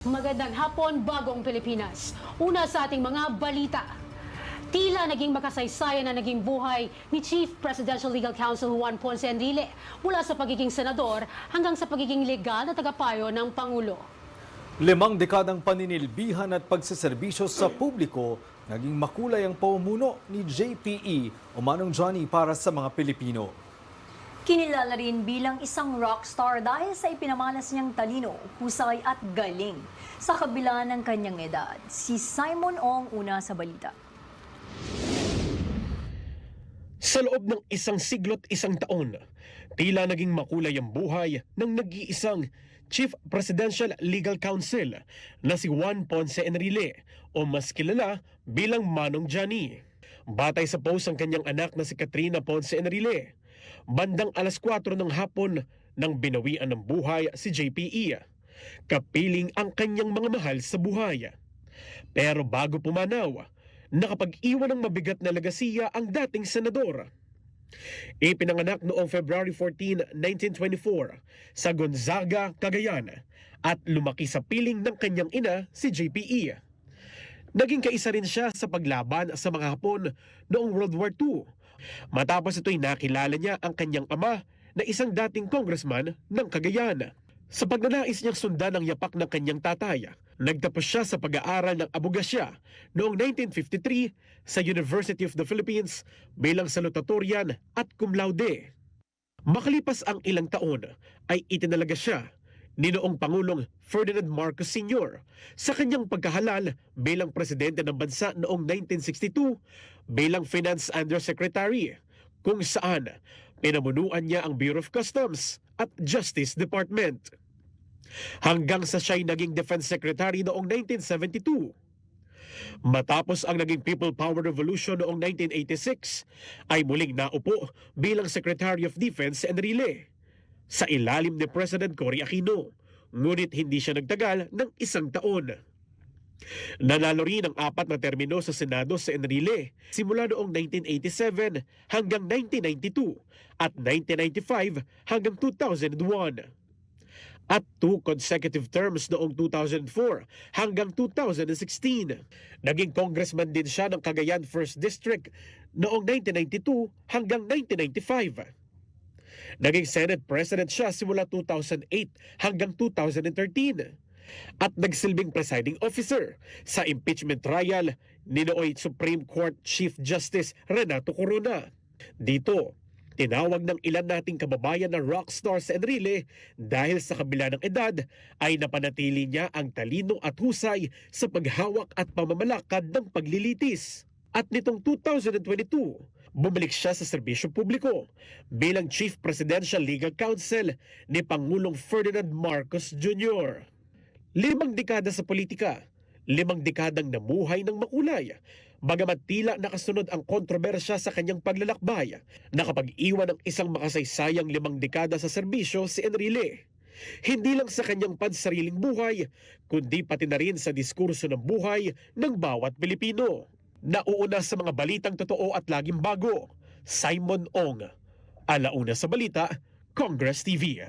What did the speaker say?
Magandang hapon, bagong Pilipinas. Una sa ating mga balita. Tila naging makasaysayan na naging buhay ni Chief Presidential Legal Counsel Juan Ponce Enrile mula sa pagiging senador hanggang sa pagiging legal na tagapayo ng Pangulo. 5 dekadang paninilbihan at pagseserbisyo sa publiko, naging makulay ang pamumuno ni JPE o Manong Johnny para sa mga Pilipino. Kinilala rin bilang isang rockstar dahil sa ipinamalas niyang talino, husay at galing. Sa kabila ng kanyang edad, si Simon Ong una sa balita. Sa loob ng 1 siglo't 1 taon, tila naging makulay ang buhay ng nag-iisang Chief Presidential Legal Counsel na si Juan Ponce Enrile o mas kilala bilang Manong Johnny. Batay sa post ang kanyang anak na si Katrina Ponce Enrile, bandang 4:00 ng hapon nang binawian ng buhay si JPE, kapiling ang kanyang mga mahal sa buhay. Pero bago pumanaw, nakapag-iwan ng mabigat na legasiya ang dating senador. Ipinanganak noong February 14, 1924 sa Gonzaga, Cagayan at lumaki sa piling ng kanyang ina si JPE. Naging kaisa rin siya sa paglaban sa mga Hapon noong World War II. Matapos ito'y nakilala niya ang kanyang ama na isang dating congressman ng Cagayan. Sa pagnanais niyang sundan ang yapak ng kanyang tatay, nagtapos siya sa pag-aaral ng abogasya noong 1953 sa University of the Philippines bilang salutatorian at cum laude. Makalipas ang ilang taon ay itinalaga siya ni noong Pangulong Ferdinand Marcos Sr. sa kanyang pagkahalal bilang presidente ng bansa noong 1962 bilang Finance Undersecretary, kung saan pinamunuan niya ang Bureau of Customs at Justice Department. Hanggang sa siya'y naging Defense Secretary noong 1972. Matapos ang naging People Power Revolution noong 1986, ay muling naupo bilang Secretary of Defense Enrile sa ilalim ni President Cory Aquino, ngunit hindi siya nagtagal ng 1 taon. Nanalo rin ang 4 na termino sa Senado sa Enrile simula noong 1987 hanggang 1992 at 1995 hanggang 2001. At 2 consecutive terms noong 2004 hanggang 2016. Naging congressman din siya ng Cagayan 1st District noong 1992 hanggang 1995. Naging Senate President siya simula 2008 hanggang 2013 at nagsilbing presiding officer sa impeachment trial ni nooy Supreme Court Chief Justice Renato Corona. Dito, tinawag ng ilan nating kababayan na rockstar sa Enrile dahil sa kabila ng edad ay napanatili niya ang talino at husay sa paghawak at pamamalakad ng paglilitis. At nitong 2022, bumalik siya sa serbisyo publiko bilang Chief Presidential Legal Counsel ni Pangulong Ferdinand Marcos Jr. 5 dekada sa politika, 5 dekadang namuhay ng makulay. Bagamat tila nakasunod ang kontrobersya sa kanyang paglalakbay, nakapag-iwan ng isang makasaysayang 5 dekada sa serbisyo si Enrile. Hindi lang sa kanyang pansariling buhay, kundi pati na rin sa diskurso ng buhay ng bawat Pilipino. Nauuna sa mga balitang totoo at laging bago, Simon Ong. Alauna sa balita, Congress TV.